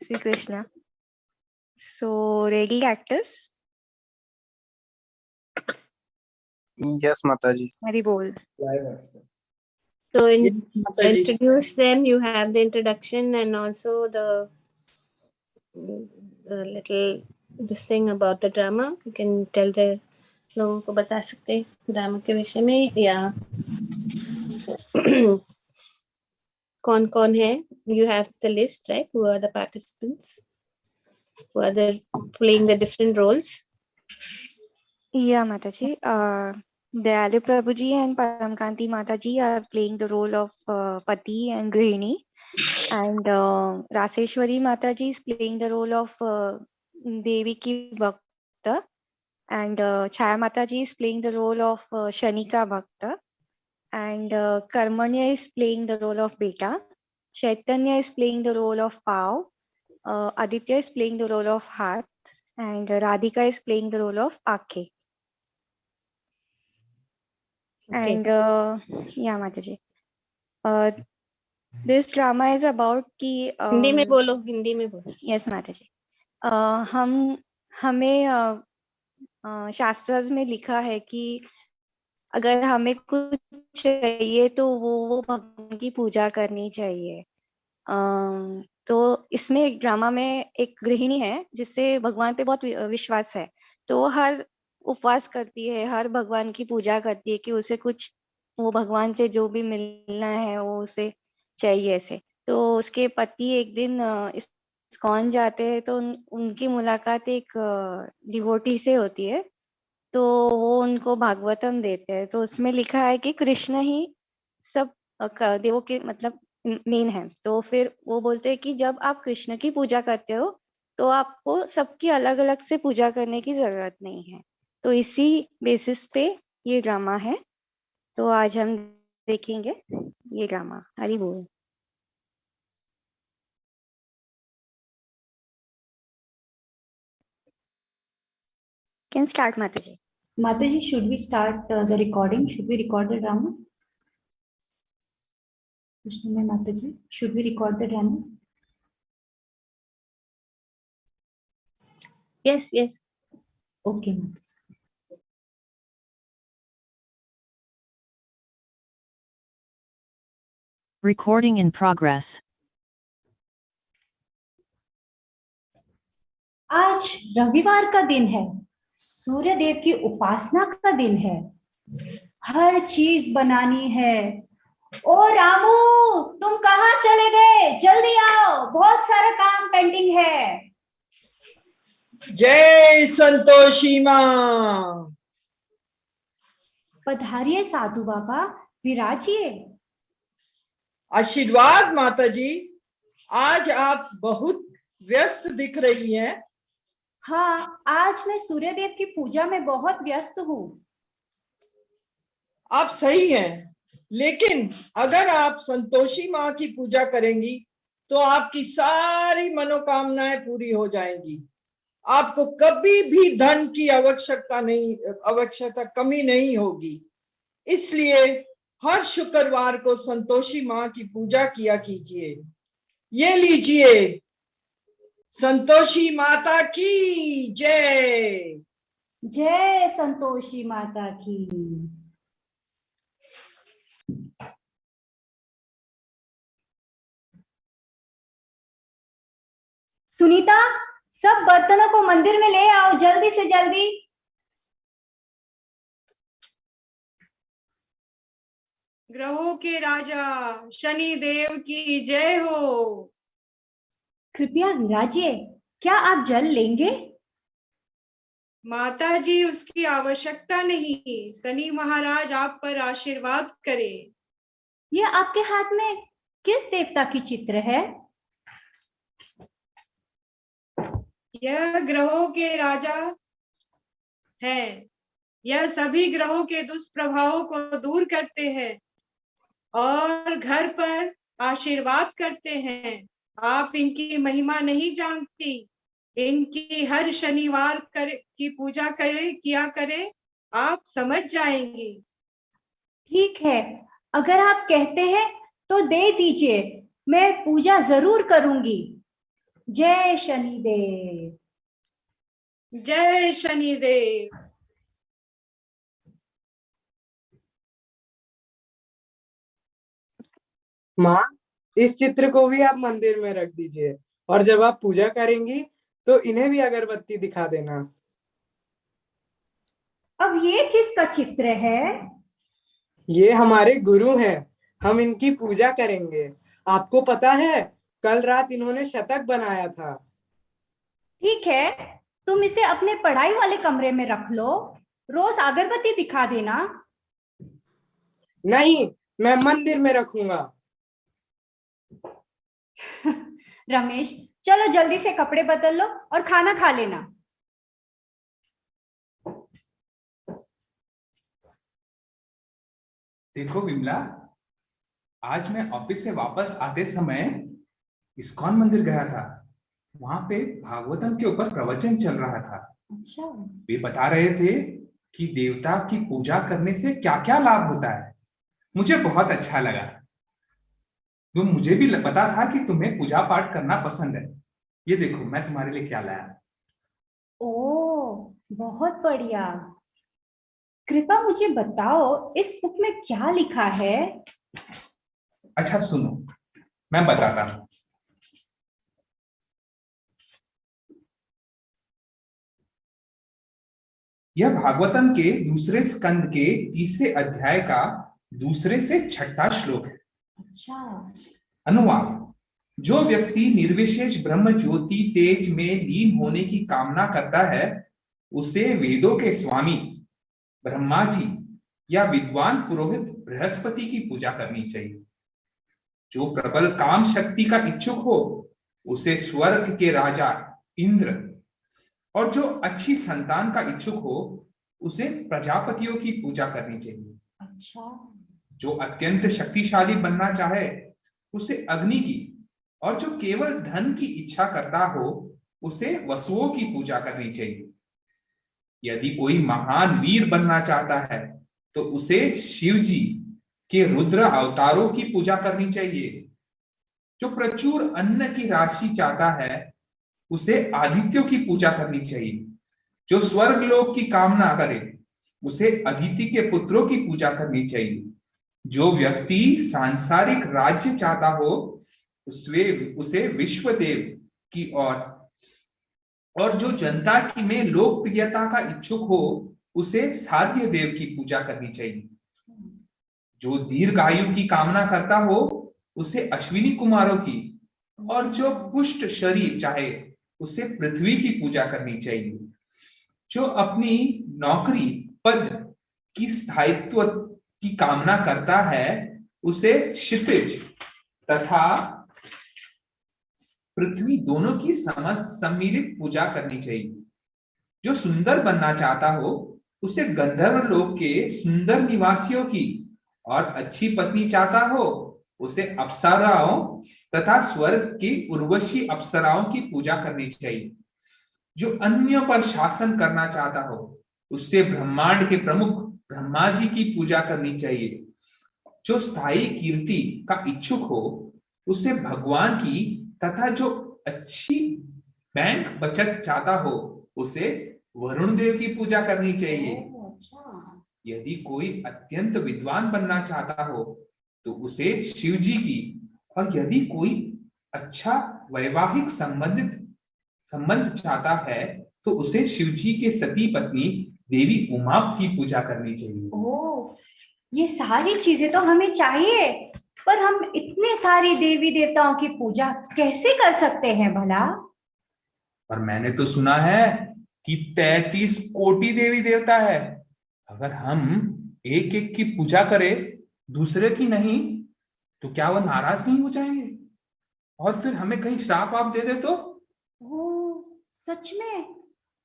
Sri Krishna. So, ready actors? Yes, Mataji. Hari bol. So Yes, Mataji. introduce them. You have the introduction and also the little this thing about the drama. You can tell the लोगों को बता सकते हैं drama के विषय में या कौन कौन है. You have the list, right? Who are the participants? Who are the playing the different roles? Yeah, Mataji. Dayalu Prabhuji and Paramkanti Mataji are playing the role of Pati and Grihini. And Raseshwari Mataji is playing the role of Devi ki Bhakta. And Chaya Mataji is playing the role of Shanika Bhakta. And Karmanya is playing the role of Beta. Chaitanya is playing the role of Pao. Aditya is playing the role of Hath. And Radhika is playing the role of Akhe. Okay. And yeah, Mataji. This drama is about कि हिंदी में बोलो, हिंदी में बोलो. Yes, Mataji. हमें शास्त्रास में लिखा है कि अगर हमें कुछ चाहिए तो वो भगवान की पूजा करनी चाहिए. तो इसमें एक ड्रामा में एक गृहिणी है जिससे भगवान पे बहुत विश्वास है. तो हर उपवास करती है, हर भगवान की पूजा करती है कि उसे कुछ वो भगवान से जो भी मिलना है वो उसे चाहिए ऐसे. तो उसके पति एक दिन इस्कॉन जाते हैं तो उनकी मुलाकात एक डिवोटी से होती है. तो वो उनको भागवतम देते हैं. तो उसमें लिखा है कि कृष्ण ही सब देवों के मतलब मेन है. तो फिर वो बोलते हैं कि जब आप कृष्ण की पूजा करते हो तो आपको सबकी अलग अलग से पूजा करने की जरूरत नहीं है. तो इसी बेसिस पे ये ड्रामा है. तो आज हम देखेंगे ये ड्रामा. हरि बोल. Can start, Mataji. Mataji, should we start the recording? Should we record the drama? Krishna Mataji, should we record the drama? Yes, yes. Okay, Mataji. Recording in progress. आज रविवार का दिन है, सूर्य देव की उपासना का दिन है. हर चीज बनानी है. ओ रामू, तुम कहाँ चले गए? जल्दी आओ, बहुत सारा काम पेंडिंग है. जय संतोषी माँ. पधारिए साधु बाबा, विराजिए. आशीर्वाद माता जी. आज आप बहुत व्यस्त दिख रही हैं. हाँ, आज मैं सूर्यदेव की पूजा में बहुत व्यस्त हूँ. आप सही हैं, लेकिन अगर आप संतोषी माँ की पूजा करेंगी तो आपकी सारी मनोकामनाएं पूरी हो जाएंगी. आपको कभी भी धन की आवश्यकता कमी नहीं होगी. इसलिए हर शुक्रवार को संतोषी माँ की पूजा किया कीजिए. ये लीजिए, संतोषी माता की जय. जय संतोषी माता की. सुनीता, सब बर्तनों को मंदिर में ले आओ, जल्दी से जल्दी. ग्रहों के राजा शनि देव की जय हो. कृपया विराजिए. क्या आप जल लेंगे? माता जी, उसकी आवश्यकता नहीं. शनि महाराज आप पर आशीर्वाद करे. यह आपके हाथ में किस देवता की चित्र है? यह ग्रहों के राजा है. यह सभी ग्रहों के दुष्प्रभावों को दूर करते हैं और घर पर आशीर्वाद करते हैं. आप इनकी महिमा नहीं जानती. इनकी हर शनिवार की पूजा किया करे, आप समझ जाएंगी. ठीक है, अगर आप कहते हैं तो दे दीजिए, मैं पूजा जरूर करूंगी. जय शनिदेव। जय शनिदेव। माँ, इस चित्र को भी आप मंदिर में रख दीजिए और जब आप पूजा करेंगी तो इन्हें भी अगरबत्ती दिखा देना। अब ये किसका चित्र है? ये हमारे गुरु हैं, हम इनकी पूजा करेंगे। आपको पता है, कल रात इन्होंने शतक बनाया था। ठीक है, तुम इसे अपने पढ़ाई वाले कमरे में रख लो, रोज अगरबत्ती दिखा देना। नहीं, मैं मंदिर में रखूंगा। रमेश, चलो जल्दी से कपड़े बदल लो और खाना खा लेना। देखो विमला, आज मैं ऑफिस से वापस आते समय इस्कॉन मंदिर गया था। वहां पे भागवतम के ऊपर प्रवचन चल रहा था। अच्छा। वे बता रहे थे कि देवता की पूजा करने से क्या क्या लाभ होता है। मुझे बहुत अच्छा लगा। तो मुझे भी पता था कि तुम्हें पूजा पाठ करना पसंद है। ये देखो, मैं तुम्हारे लिए क्या लाया। ओ, बहुत बढ़िया। कृपा मुझे बताओ, इस बुक में क्या लिखा है? अच्छा सुनो, मैं बताता हूँ। यह भागवतम के दूसरे स्कंद के तीसरे अध्याय का दूसरे से छठा श्लोक है। अच्छा। अनुवाद: जो व्यक्ति निर्विशेष ब्रह्म ज्योति तेज में लीन होने की कामना करता है, उसे वेदों के स्वामी ब्रह्मा जी या विद्वान पुरोहित बृहस्पति की पूजा करनी चाहिए। जो प्रबल काम शक्ति का इच्छुक हो, उसे स्वर्ग के राजा इंद्र, और जो अच्छी संतान का इच्छुक हो, उसे प्रजापतियों की पूजा करनी चाहिए। अच्छा। जो अत्यंत शक्तिशाली बनना चाहे, उसे अग्नि की, और जो केवल धन की इच्छा करता हो, उसे वसुओं की पूजा करनी चाहिए। यदि कोई महान वीर बनना चाहता है, तो उसे शिव जी के रुद्र अवतारों की पूजा करनी चाहिए। जो प्रचुर अन्न की राशि चाहता है, उसे आदित्यों की पूजा करनी चाहिए। जो स्वर्ग लोक की कामना करे, उसे अदिति के पुत्रों की पूजा करनी चाहिए। जो व्यक्ति सांसारिक राज्य चाहता हो, उसे विश्वदेव की, और जो जनता की में लोकप्रियता का इच्छुक हो, उसे साध्य देव की पूजा करनी चाहिए। जो दीर्घायु की कामना करता हो, उसे अश्विनी कुमारों की, और जो पुष्ट शरीर चाहे, उसे पृथ्वी की पूजा करनी चाहिए। जो अपनी नौकरी पद की स्थायित्व की कामना करता है, उसे क्षितिज तथा पृथ्वी दोनों की सम्मिलित पूजा करनी चाहिए। जो सुंदर बनना चाहता हो, उसे गंधर्व लोक के सुंदर निवासियों की, और अच्छी पत्नी चाहता हो, उसे अप्सराओं तथा स्वर्ग की उर्वशी अप्सराओं की पूजा करनी चाहिए। जो अन्यों पर शासन करना चाहता हो, उससे ब्रह्मांड के प्रमुख ब्रह्मा जी की पूजा करनी चाहिए। जो स्थायी कीर्ति का इच्छुक हो, उसे भगवान की, तथा जो अच्छी बैंक बचत चाहता हो, उसे वरुण देव की पूजा करनी चाहिए। यदि कोई अत्यंत विद्वान बनना चाहता हो, तो उसे शिव जी की, और यदि कोई अच्छा वैवाहिक संबंध चाहता है, तो उसे शिव जी के सती पत्नी देवी उमा की पूजा करनी चाहिए। ओह, ये सारी चीजें तो हमें चाहिए, पर हम इतने सारे देवी देवताओं की पूजा कैसे कर सकते हैं भला? पर मैंने तो सुना है कि 33 कोटि देवी देवता है। अगर हम एक एक की पूजा करें, दूसरे की नहीं, तो क्या वह नाराज नहीं हो जाएंगे? और फिर हमें कहीं श्राप आप दे दे तो? ओह, सच में?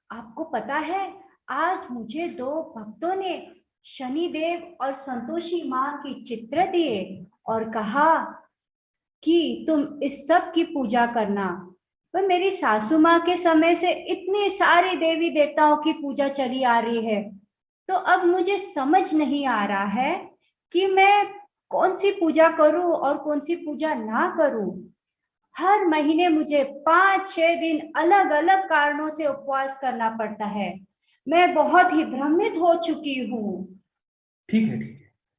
आपको पता है, आज मुझे 2 भक्तों ने शनिदेव और संतोषी माँ की चित्र दिए और कहा कि तुम इस सब की पूजा करना। पर मेरी सासू माँ के समय से इतने सारे देवी देवताओं की पूजा चली आ रही है, तो अब मुझे समझ नहीं आ रहा है कि मैं कौन सी पूजा करूं और कौन सी पूजा ना करूं। हर महीने मुझे 5-6 दिन अलग अलग कारणों से उपवास करना पड़ता है। मैं बहुत ही भ्रमित हो चुकी हूँ। ठीक है,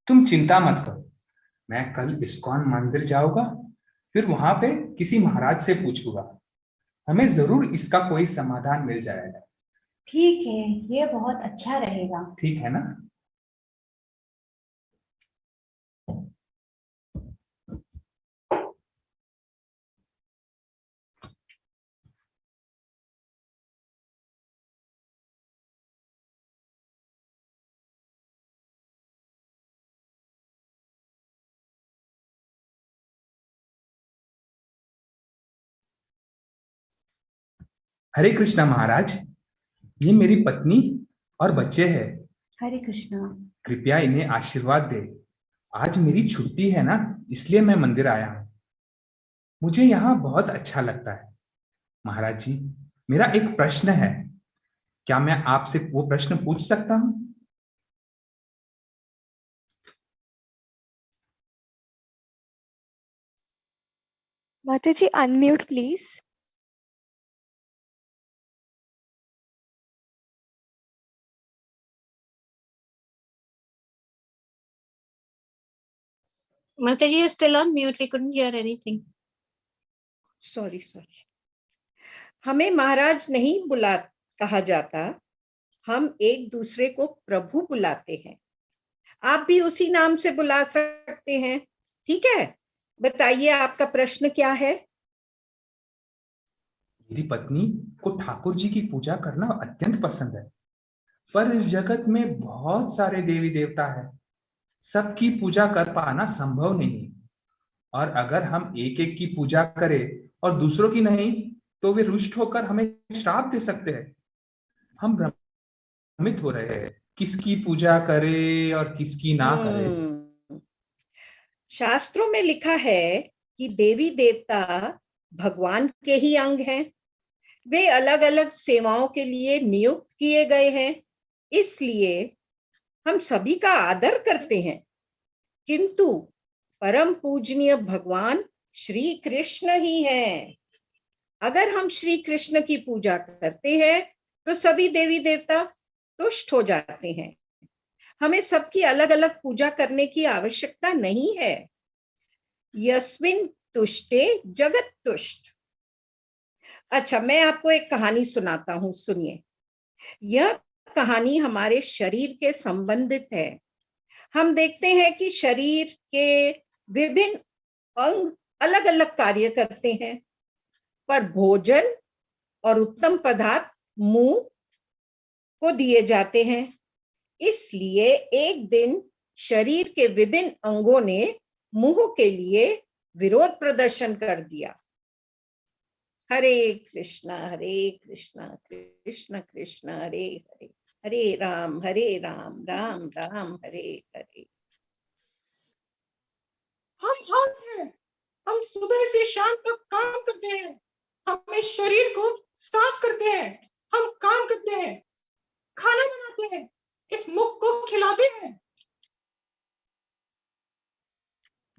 तुम चिंता मत करो। मैं कल इस्कॉन मंदिर जाऊंगा, फिर वहां पे किसी महाराज से पूछूंगा। हमें जरूर इसका कोई समाधान मिल जाएगा। ठीक है, ये बहुत अच्छा रहेगा। ठीक है ना? हरे कृष्णा महाराज, ये मेरी पत्नी और बच्चे हैं। हरे कृष्णा। कृपया इन्हें आशीर्वाद दे। आज मेरी छुट्टी है ना, इसलिए मैं मंदिर आया हूँ। मुझे यहाँ बहुत अच्छा लगता है। महाराज जी, मेरा एक प्रश्न है। क्या मैं आपसे वो प्रश्न पूछ सकता हूँ? माता जी, unmute please. Mataji, you're still on mute. We couldn't hear anything. Sorry. हमें महाराज नहीं कहा जाता, हम एक दूसरे को प्रभु बुलाते हैं। आप भी उसी नाम से बुला सकते हैं। ठीक है, बताइए आपका प्रश्न क्या है? मेरी पत्नी को ठाकुर जी की पूजा करना अत्यंत पसंद है, पर इस जगत में बहुत सारे देवी देवता हैं। सबकी पूजा कर पाना संभव नहीं, और अगर हम एक एक की पूजा करें और दूसरों की नहीं, तो वे रुष्ट होकर हमें श्राप दे सकते हैं। हम भ्रमित हो रहे हैं, किसकी पूजा करें और किसकी ना करें। शास्त्रों में लिखा है कि देवी देवता भगवान के ही अंग हैं। वे अलग अलग सेवाओं के लिए नियुक्त किए गए हैं, इसलिए हम सभी का आदर करते हैं। किंतु परम पूजनीय भगवान श्री कृष्ण ही हैं। अगर हम श्री कृष्ण की पूजा करते हैं तो सभी देवी देवता तुष्ट हो जाते हैं। हमें सबकी अलग अलग पूजा करने की आवश्यकता नहीं है। यस्मिन् तुष्टे जगत तुष्ट। अच्छा, मैं आपको एक कहानी सुनाता हूँ, सुनिए। यह कहानी हमारे शरीर के संबंधित है। हम देखते हैं कि शरीर के विभिन्न अंग अलग अलग कार्य करते हैं, पर भोजन और उत्तम पदार्थ मुंह को दिए जाते हैं। इसलिए एक दिन शरीर के विभिन्न अंगों ने मुंह के लिए विरोध प्रदर्शन कर दिया। हरे कृष्णा कृष्ण कृष्ण हरे हरे, हरे राम राम राम हरे हरे। हम हाथ हैं, हम सुबह से शाम तक काम करते हैं, हम इस शरीर को साफ करते हैं, हम काम करते हैं, खाना बनाते हैं, इस मुख को खिलाते हैं।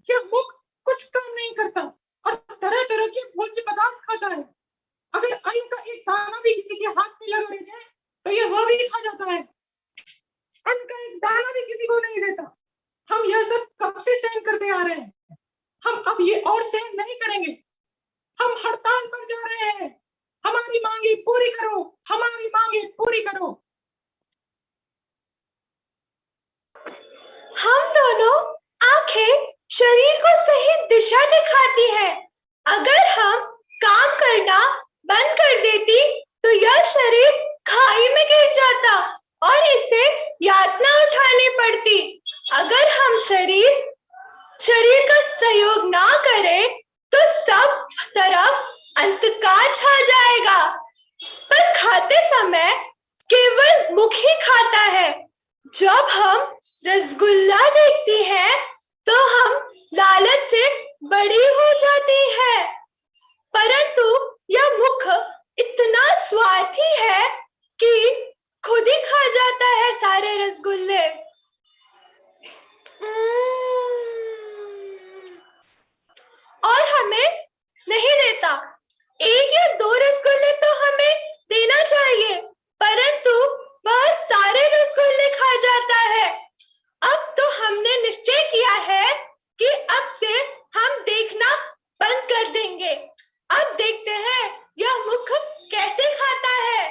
यह मुख कुछ काम नहीं करता और तरह तरह के भोज्य पदार्थ खाता है। अगर अन्न का एक दाना भी किसी के हाथ में लगा रह जाए तो यह वह भी खा जाता है। अन्न का एक दाना भी किसी को नहीं देता। हम यह सब कब से सहन करते आ रहे हैं। हम अब ये और सहन नहीं करेंगे। हम हड़ताल पर जा रहे हैं। हमारी मांगे पूरी करो, हमारी मांगे पूरी करो। हम दोनों आंखें शरीर को सही दिशा दिखाती है। अगर हम काम करना बंद कर देती तो यह शरीर खाई में गिर जाता और इसे यातना उठानी पड़ती। अगर हम शरीर का सहयोग ना करें तो सब तरफ अंधकार छा जाएगा। पर खाते समय केवल मुख ही खाता है। जब हम रसगुल्ला देखती हैं तो हम लालच से बड़ी हो जाती है, परंतु यह मुख इतना स्वार्थी है कि खुद ही खा जाता है सारे रसगुल्ले। और हमें नहीं दे देखते हैं यह मुख कैसे खाता है।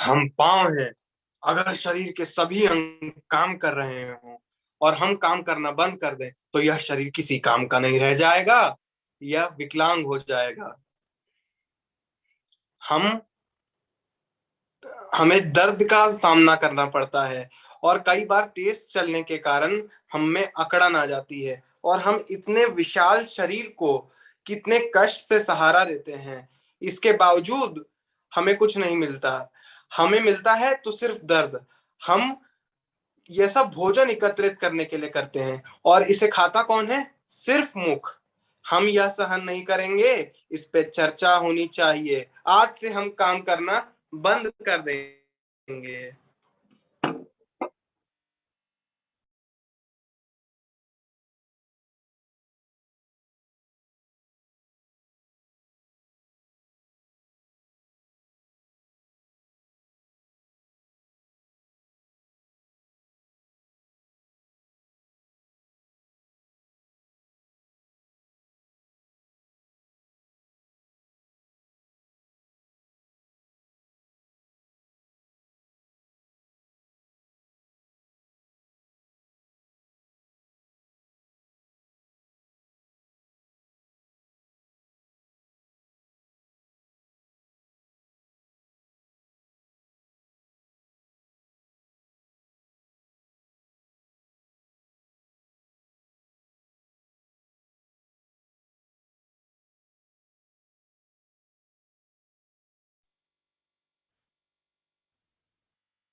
हम पांव हैं। अगर शरीर के सभी अंग काम कर रहे हों और हम काम करना बंद कर दें तो यह शरीर किसी काम का नहीं रह जाएगा, यह विकलांग हो जाएगा। हमें दर्द का सामना करना पड़ता है और कई बार तेज चलने के कारण हम में अकड़न आ जाती है और हम इतने विशाल शरीर को कितने कष्ट से सहारा देते हैं, इसके बावजूद हमें कुछ नहीं मिलता। हमें मिलता है तो सिर्फ दर्द। हम ये सब भोजन एकत्रित करने के लिए करते हैं और इसे खाता कौन है? सिर्फ मुख। हम यह सहन नहीं करेंगे, इस पे चर्चा होनी चाहिए। आज से हम काम करना बंद कर देंगे।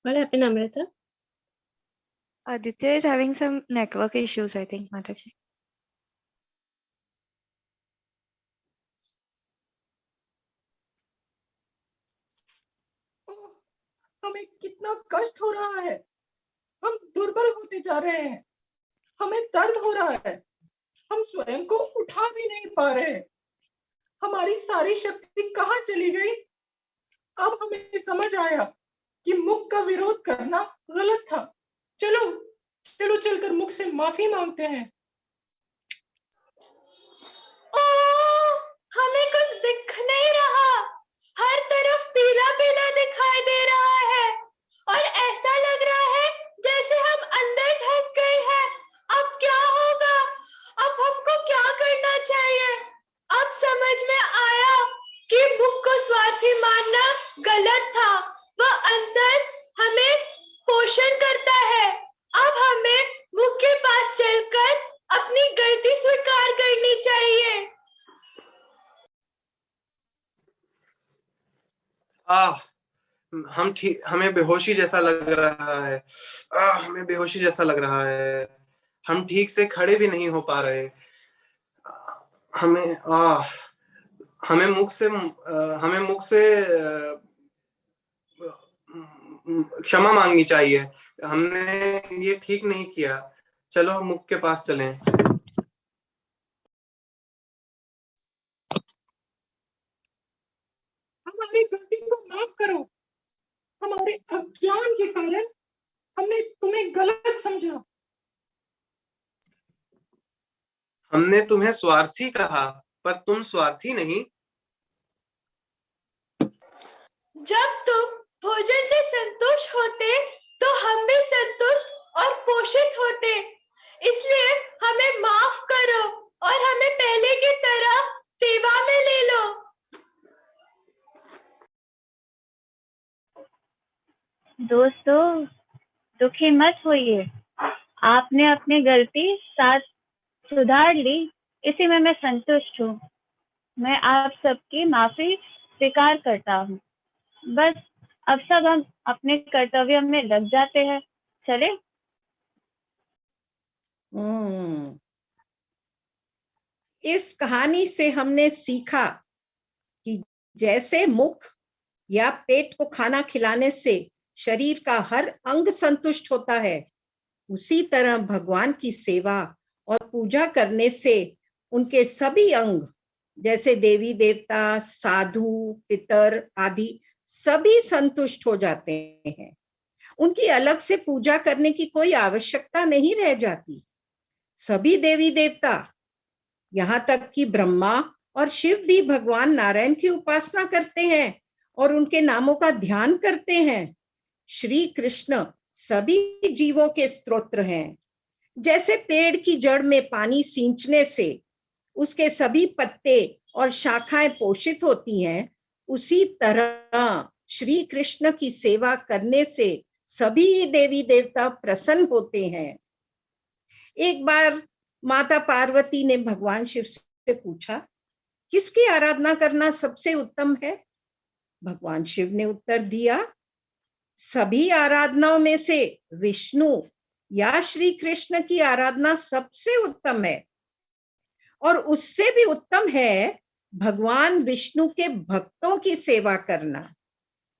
What happened, Amrita? Aditya is having some network issues, I think, Mataji. हमें कितना कष्ट हो रहा है, हम दुर्बल होते जा रहे हैं, हमें दर्द हो रहा है, हम स्वयं को उठा भी नहीं पा रहे। हमारी सारी शक्ति कहाँ चली गई? अब हमें समझ आया कि मुख का विरोध करना गलत था। चलो चलो चलकर मुख से माफी मांगते हैं। हमें कुछ दिख नहीं रहा, हर तरफ पीला पीला दिखाई दे रहा है और ऐसा लग रहा है जैसे हम अंदर धंस गए हैं। अब क्या होगा? अब हमको क्या करना चाहिए? अब समझ में आया कि मुख को स्वार्थी मानना गलत था। वह अंदर हमें पोषण करता है। अब हमें मुख के पास चलकर अपनी गलती स्वीकार करनी चाहिए। हमें बेहोशी जैसा लग रहा है। हमें बेहोशी जैसा लग रहा है। हम ठीक से खड़े भी नहीं हो पा रहे। हमें मुख से क्षमा मांगनी चाहिए। हमने ये ठीक नहीं किया। चलो हम मुख के पास चलें। हमारी गलती को माफ करो। हमारे अज्ञान के कारण हमने तुम्हें गलत समझा। हमने तुम्हें स्वार्थी कहा, पर तुम स्वार्थी नहीं। जब तुम भोजन से संतुष्ट होते तो हम भी संतुष्ट और पोषित होते। इसलिए हमें माफ करो और हमें पहले की तरह सेवा में ले लो। दोस्तों, दुखी मत होइए। आपने अपनी गलती साथ सुधार ली, इसी में मैं संतुष्ट हूँ। मैं आप सबकी माफी स्वीकार करता हूँ। बस अब सब हम अपने कर्तव्य में लग जाते हैं। चले? इस कहानी से हमने सीखा कि जैसे मुख या पेट को खाना खिलाने से शरीर का हर अंग संतुष्ट होता है, उसी तरह भगवान की सेवा और पूजा करने से उनके सभी अंग जैसे देवी देवता, साधु, पितर आदि सभी संतुष्ट हो जाते हैं। उनकी अलग से पूजा करने की कोई आवश्यकता नहीं रह जाती। सभी देवी देवता, यहाँ तक कि ब्रह्मा और शिव भी भगवान नारायण की उपासना करते हैं और उनके नामों का ध्यान करते हैं। श्री कृष्ण सभी जीवों के स्रोत हैं। जैसे पेड़ की जड़ में पानी सींचने से उसके सभी पत्ते और शाखाएं पोषित होती हैं, उसी तरह श्री कृष्ण की सेवा करने से सभी देवी देवता प्रसन्न होते हैं। एक बार माता पार्वती ने भगवान शिव से पूछा, किसकी आराधना करना सबसे उत्तम है? भगवान शिव ने उत्तर दिया, सभी आराधनाओं में से विष्णु या श्री कृष्ण की आराधना सबसे उत्तम है, और उससे भी उत्तम है भगवान विष्णु के भक्तों की सेवा करना।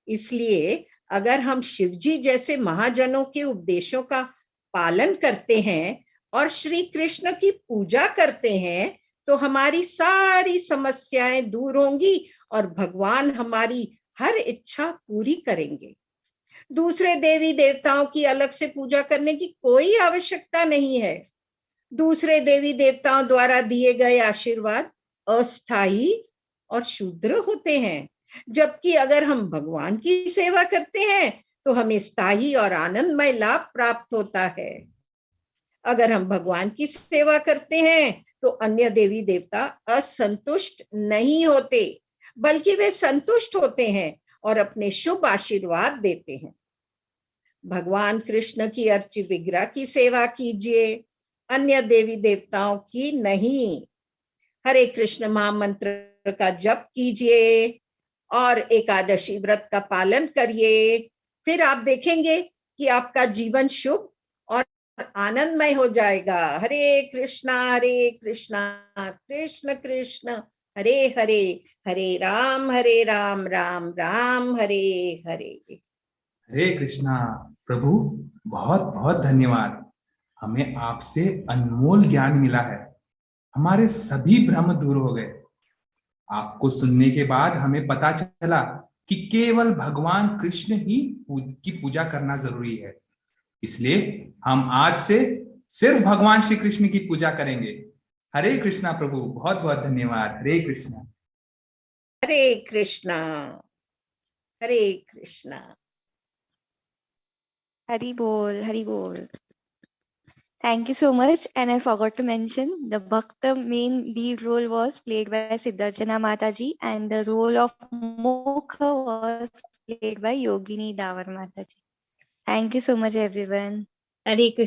इसलिए अगर हम शिव जी जैसे महाजनों के उपदेशों का पालन करते हैं और श्री कृष्ण की पूजा करते हैं, तो हमारी सारी समस्याएं दूर होंगी और भगवान हमारी हर इच्छा पूरी करेंगे। दूसरे देवी देवताओं की अलग से पूजा करने की कोई आवश्यकता नहीं है। दूसरे देवी देवताओं द्वारा दिए गए आशीर्वाद अस्थायी और क्षुद्र होते हैं, जबकि अगर हम भगवान की सेवा करते हैं तो हमें स्थायी और आनंदमय लाभ प्राप्त होता है। अगर हम भगवान की सेवा करते हैं तो अन्य देवी देवता असंतुष्ट नहीं होते, बल्कि वे संतुष्ट होते हैं और अपने शुभ आशीर्वाद देते हैं। भगवान कृष्ण की अर्चित विग्रह की सेवा कीजिए, अन्य देवी देवताओं की नहीं। हरे कृष्ण महामंत्र का जप कीजिए और एकादशी व्रत का पालन करिए। फिर आप देखेंगे कि आपका जीवन शुभ और आनंदमय हो जाएगा। हरे कृष्णा कृष्ण कृष्ण हरे हरे, हरे राम राम राम हरे हरे। हरे कृष्णा। प्रभु बहुत बहुत धन्यवाद। हमें आपसे अनमोल ज्ञान मिला है। हमारे सभी भ्रम दूर हो गए। आपको सुनने के बाद हमें पता चला कि केवल भगवान कृष्ण ही की पूजा करना जरूरी है। इसलिए हम आज से सिर्फ भगवान श्री कृष्ण की पूजा करेंगे। हरे कृष्णा प्रभु, बहुत बहुत धन्यवाद। हरे कृष्णा। हरे कृष्णा हरे कृष्णा। हरि बोल, हरि बोल। Thank you so much. And I forgot to mention, the Bhakta main lead role was played by Siddharjana Mataji, and the role of Mukha was played by Yogini Davar Mataji. Thank you so much, everyone. Hare Krishna.